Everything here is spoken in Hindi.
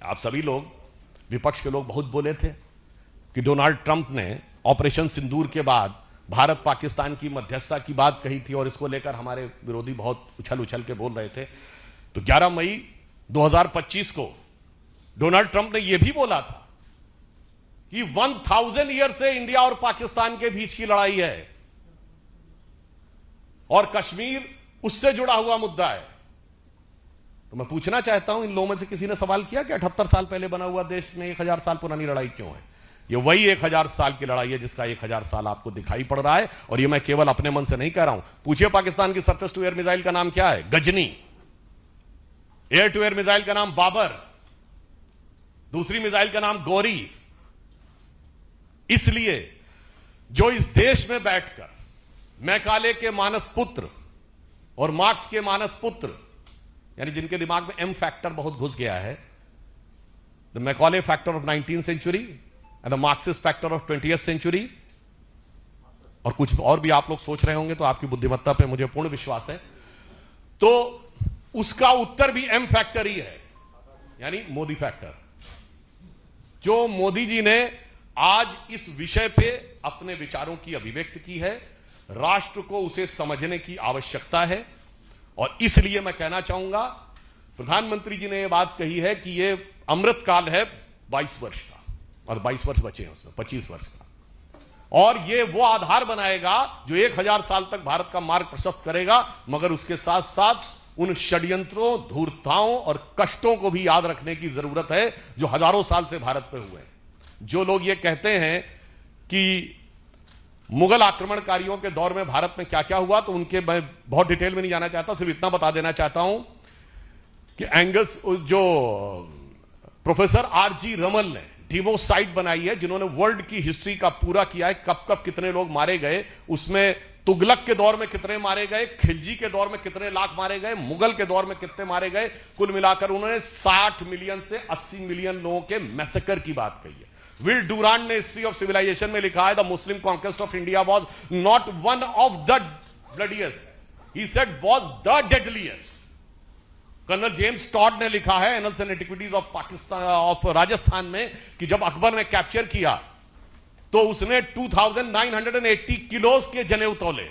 आप सभी लोग, विपक्ष के लोग बहुत बोले थे कि डोनाल्ड ट्रंप ने ऑपरेशन सिंदूर के बाद भारत पाकिस्तान की मध्यस्थता की बात कही थी और इसको लेकर हमारे विरोधी बहुत उछल उछल के बोल रहे थे। तो 11 मई 2025 को डोनाल्ड ट्रंप ने यह भी बोला था कि 1000 ईयर से इंडिया और पाकिस्तान के बीच की लड़ाई है और कश्मीर उससे जुड़ा हुआ मुद्दा है। तो मैं पूछना चाहता हूं, इन लोगों में से किसी ने सवाल किया कि 78 साल पहले बना हुआ देश में 1000 साल पुरानी लड़ाई क्यों है? ये वही 1000 साल की लड़ाई है जिसका 1000 साल आपको दिखाई पड़ रहा है। और ये मैं केवल अपने मन से नहीं कह रहा हूं। पूछिए पाकिस्तान की सरफेस टू एयर मिसाइल का नाम क्या है? Ghazni. Air to air missile का नाम बाबर। दूसरी मिसाइल का नाम गौरी। इसलिए जो इस देश में बैठकर मैकाले के मानस पुत्र और मार्क्स के मानस पुत्र, यानी जिनके दिमाग में एम फैक्टर बहुत घुस गया है, the Macaulay factor of 19th century and the Marxist factor of 20th century, और कुछ और भी आप लोग सोच रहे होंगे, तो आपकी बुद्धिमत्ता पे मुझे पूर्ण विश्वास है। तो उसका उत्तर भी एम फैक्टर ही है, यानी मोदी फैक्टर। जो मोदी जी ने आज इस विषय पे अपने विचारों की अभिव्यक्ति की है, राष्ट्र को उसे समझने की आवश्यकता है। और इसलिए मैं कहना चाहूंगा, प्रधानमंत्री जी ने यह बात कही है कि यह अमृतकाल है 22 वर्ष का, और 22 वर्ष बचे हैं उसमें, 25 वर्ष का, और यह वो आधार बनाएगा जो 1000 साल तक भारत का मार्ग प्रशस्त करेगा। मगर उसके साथ साथ उन षड्यंत्रों, धूर्तताओं और कष्टों को भी याद रखने की जरूरत है जो हजारों साल से भारत पे हुए हैं। जो लोग ये कहते हैं कि मुगल आक्रमणकारियों के दौर में भारत में क्या क्या हुआ, तो उनके मैं बहुत डिटेल में नहीं जाना चाहता, सिर्फ इतना बता देना चाहता हूं कि एंगस, जो प्रोफेसर आरजी रमन ने डिमोसाइट बनाई है, जिन्होंने वर्ल्ड की हिस्ट्री का पूरा किया है, कब कब कितने लोग मारे गए, उसमें तुगलक के दौर में कितने मारे गए, खिलजी के दौर में कितने लाख मारे गए, मुगल के दौर में कितने मारे गए, कुल मिलाकर उन्होंने 60 मिलियन से 80 मिलियन लोगों के मैसेकर की बात कही है। विल डूरांट ने हिस्ट्री ऑफ सिविलाइजेशन में लिखा है, the Muslim conquest of India was not one of the bloodiest, he said was the deadliest. Colonel James Tod ने लिखा है annals and antiquities of Pakistan of Rajasthan में कि जब अकबर ने कैप्चर किया तो उसने 2980 किलोस के जनेऊ तौले।